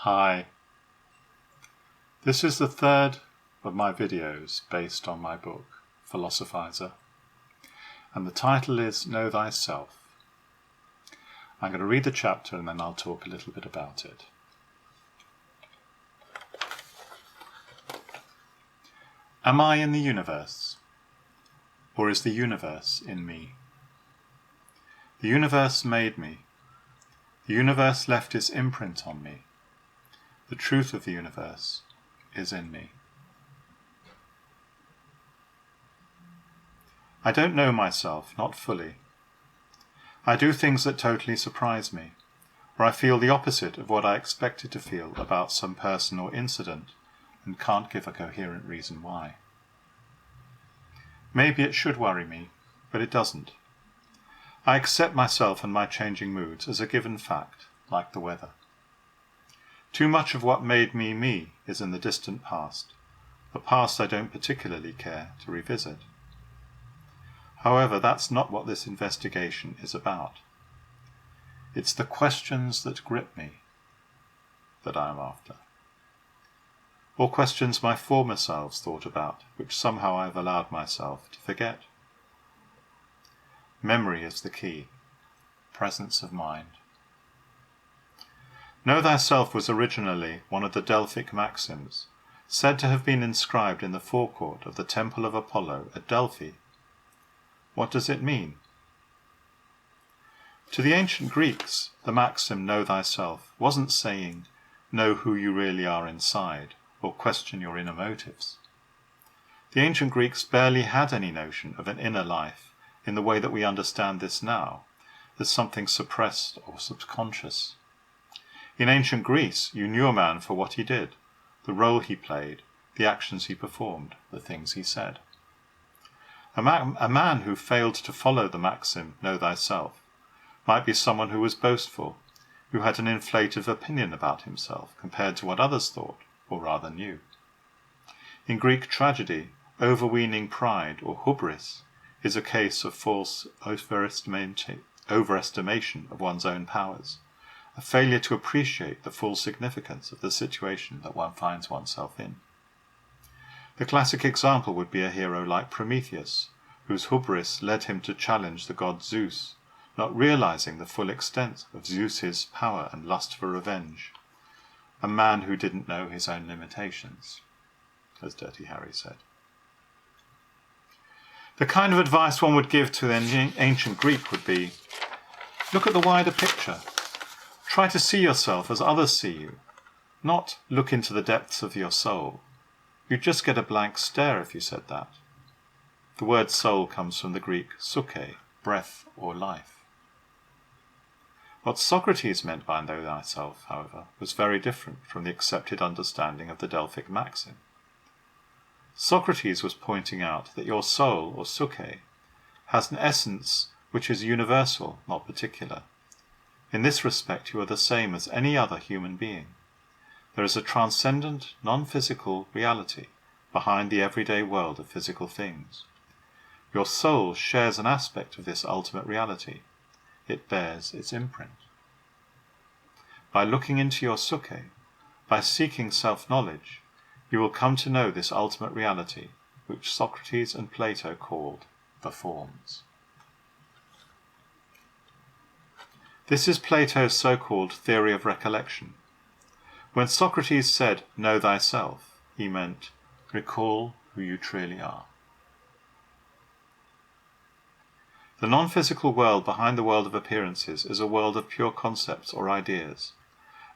Hi, this is the third of my videos based on my book, Philosophizer, and the title is Know Thyself. I'm going to read the chapter and then I'll talk a little bit about it. Am I in the universe, or is the universe in me? The universe made me. The universe left its imprint on me. The truth of the universe is in me. I don't know myself, not fully. I do things that totally surprise me, or I feel the opposite of what I expected to feel about some person or incident and can't give a coherent reason why. Maybe it should worry me, but it doesn't. I accept myself and my changing moods as a given fact, like the weather. Too much of what made me me is in the distant past, the past I don't particularly care to revisit. However, that's not what this investigation is about. It's the questions that grip me that I am after. Or questions my former selves thought about, which somehow I've allowed myself to forget. Memory is the key, presence of mind. Know thyself was originally one of the Delphic maxims, said to have been inscribed in the forecourt of the Temple of Apollo at Delphi. What does it mean? To the ancient Greeks, the maxim "Know thyself" wasn't saying, know who you really are inside, or question your inner motives. The ancient Greeks barely had any notion of an inner life in the way that we understand this now, as something suppressed or subconscious. In ancient Greece, you knew a man for what he did, the role he played, the actions he performed, the things he said. A man who failed to follow the maxim, know thyself, might be someone who was boastful, who had an inflated opinion about himself compared to what others thought, or rather knew. In Greek tragedy, overweening pride, or hubris, is a case of false overestimation of one's own powers, a failure to appreciate the full significance of the situation that one finds oneself in. The classic example would be a hero like Prometheus, whose hubris led him to challenge the god Zeus, not realizing the full extent of Zeus's power and lust for revenge. A man who didn't know his own limitations, as Dirty Harry said. The kind of advice one would give to an ancient Greek would be, look at the wider picture. Try to see yourself as others see you, not look into the depths of your soul. You'd just get a blank stare if you said that. The word soul comes from the Greek psyche, breath or life. What Socrates meant by know thyself, however, was very different from the accepted understanding of the Delphic maxim. Socrates was pointing out that your soul, or psyche, has an essence which is universal, not particular. In this respect, you are the same as any other human being. There is a transcendent, non-physical reality behind the everyday world of physical things. Your soul shares an aspect of this ultimate reality. It bears its imprint. By looking into your psyche, by seeking self-knowledge, you will come to know this ultimate reality, which Socrates and Plato called the forms. This is Plato's so-called theory of recollection. When Socrates said, know thyself, he meant, recall who you truly are. The non-physical world behind the world of appearances is a world of pure concepts or ideas,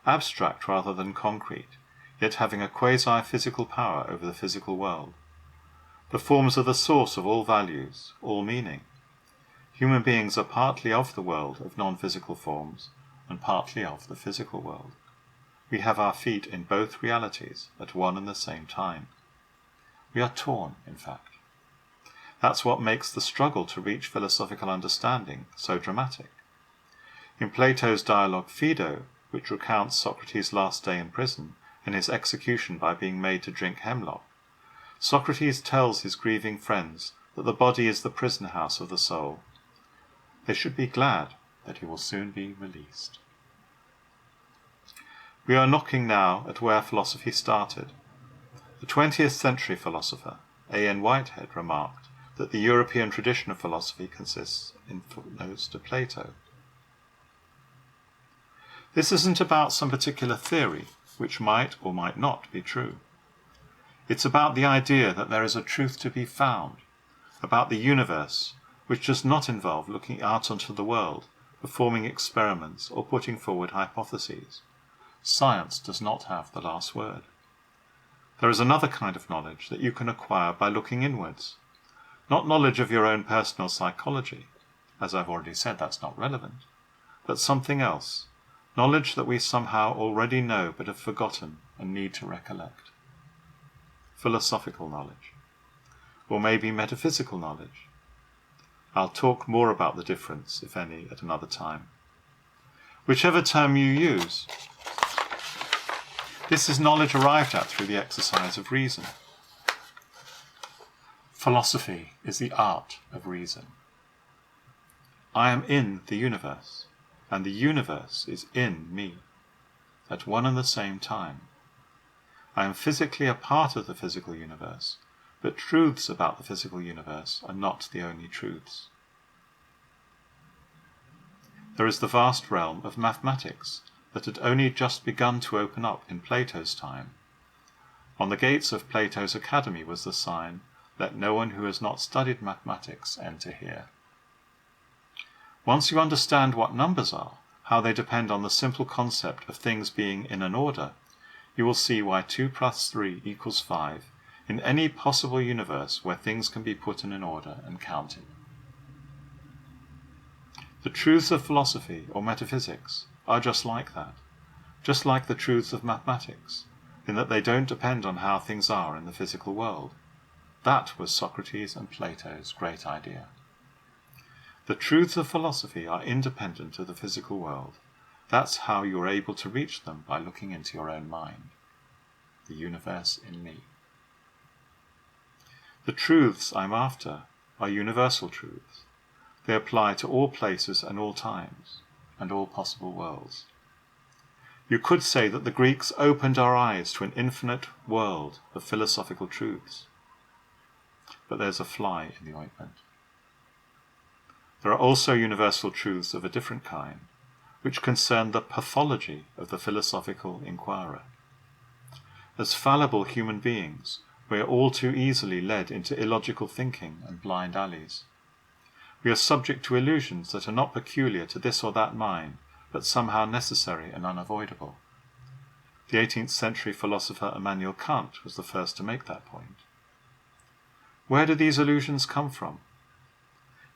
abstract rather than concrete, yet having a quasi-physical power over the physical world. The forms are the source of all values, all meaning. Human beings are partly of the world of non-physical forms and partly of the physical world. We have our feet in both realities at one and the same time. We are torn, in fact. That's what makes the struggle to reach philosophical understanding so dramatic. In Plato's dialogue Phaedo, which recounts Socrates' last day in prison and his execution by being made to drink hemlock, Socrates tells his grieving friends that the body is the prison house of the soul. They should be glad that he will soon be released. We are looking now at where philosophy started. The 20th century philosopher A.N. Whitehead remarked that the European tradition of philosophy consists in footnotes to Plato. This isn't about some particular theory, which might or might not be true. It's about the idea that there is a truth to be found, about the universe, which does not involve looking out onto the world, performing experiments, or putting forward hypotheses. Science does not have the last word. There is another kind of knowledge that you can acquire by looking inwards. Not knowledge of your own personal psychology, as I've already said, that's not relevant, but something else, knowledge that we somehow already know but have forgotten and need to recollect. Philosophical knowledge, or maybe metaphysical knowledge. I'll talk more about the difference, if any, at another time. Whichever term you use, this is knowledge arrived at through the exercise of reason. Philosophy is the art of reason. I am in the universe, and the universe is in me, at one and the same time. I am physically a part of the physical universe, but truths about the physical universe are not the only truths. There is the vast realm of mathematics that had only just begun to open up in Plato's time. On the gates of Plato's academy was the sign, "Let no one who has not studied mathematics enter here." Once you understand what numbers are, how they depend on the simple concept of things being in an order, you will see why 2 plus 3 equals 5 in any possible universe where things can be put in an order and counted. The truths of philosophy or metaphysics are just like that, just like the truths of mathematics, in that they don't depend on how things are in the physical world. That was Socrates and Plato's great idea. The truths of philosophy are independent of the physical world. That's how you are able to reach them, by looking into your own mind. The universe in me. The truths I'm after are universal truths. They apply to all places and all times, and all possible worlds. You could say that the Greeks opened our eyes to an infinite world of philosophical truths. But there's a fly in the ointment. There are also universal truths of a different kind, which concern the pathology of the philosophical inquirer. As fallible human beings, we are all too easily led into illogical thinking and blind alleys. We are subject to illusions that are not peculiar to this or that mind, but somehow necessary and unavoidable. The 18th century philosopher Immanuel Kant was the first to make that point. Where do these illusions come from?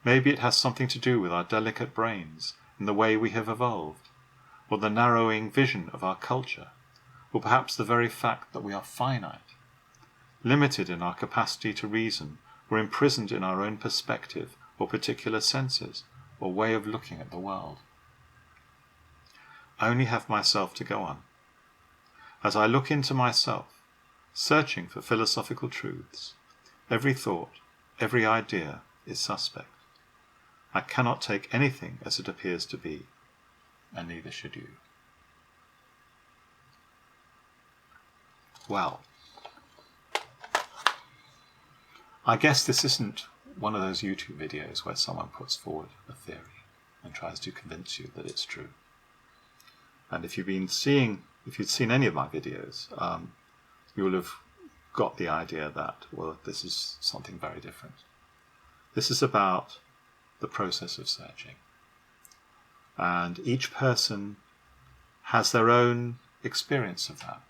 Maybe it has something to do with our delicate brains and the way we have evolved, or the narrowing vision of our culture, or perhaps the very fact that we are finite, limited in our capacity to reason, or imprisoned in our own perspective or particular senses or way of looking at the world. I only have myself to go on. As I look into myself, searching for philosophical truths, every thought, every idea is suspect. I cannot take anything as it appears to be, and neither should you. Well, I guess this isn't one of those YouTube videos where someone puts forward a theory and tries to convince you that it's true. And if you'd seen any of my videos, you will have got the idea that, well, this is something very different. This is about the process of searching. And each person has their own experience of that.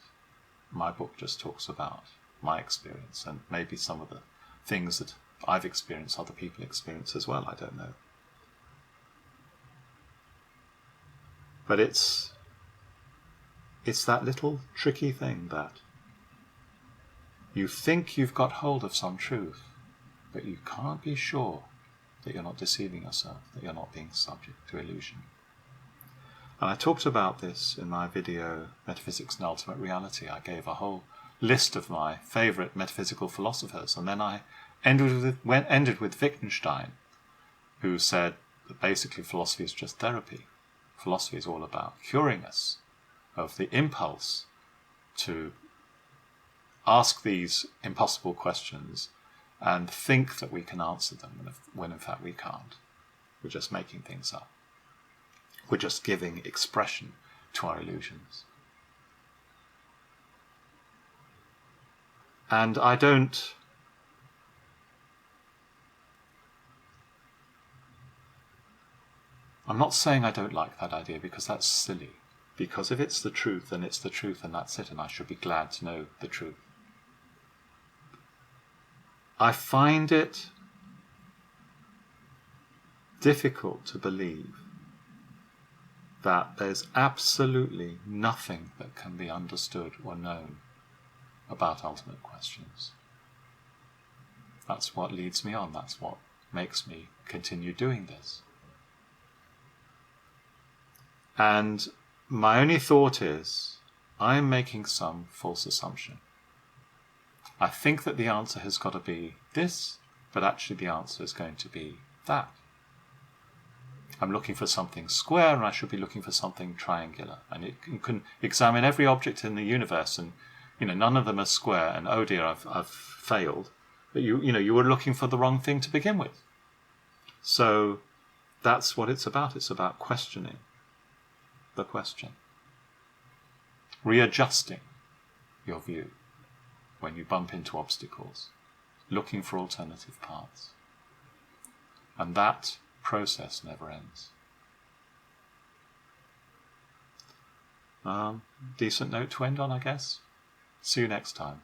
My book just talks about my experience, and maybe some of the things that I've experienced other people experience as well, I don't know. But it's that little tricky thing that you think you've got hold of some truth, but you can't be sure that you're not deceiving yourself, that you're not being subject to illusion. And I talked about this in my video, Metaphysics and Ultimate Reality. I gave a whole list of my favourite metaphysical philosophers, and then I ended with Wittgenstein, who said that basically philosophy is just therapy. Philosophy is all about curing us of the impulse to ask these impossible questions and think that we can answer them when in fact we can't. We're just making things up. We're just giving expression to our illusions. And I'm not saying I don't like that idea, because that's silly. Because if it's the truth, then it's the truth and that's it, and I should be glad to know the truth. I find it difficult to believe that there's absolutely nothing that can be understood or known about ultimate questions. That's what leads me on. That's what makes me continue doing this. And my only thought is, I am making some false assumption. I think that the answer has got to be this, but actually the answer is going to be that. I'm looking for something square, and I should be looking for something triangular. And you can examine every object in the universe, and none of them are square. And oh dear, I've failed. But you were looking for the wrong thing to begin with. So that's what it's about. It's about questioning the question, readjusting your view when you bump into obstacles, looking for alternative paths. And that process never ends. Decent note to end on, I guess. See you next time.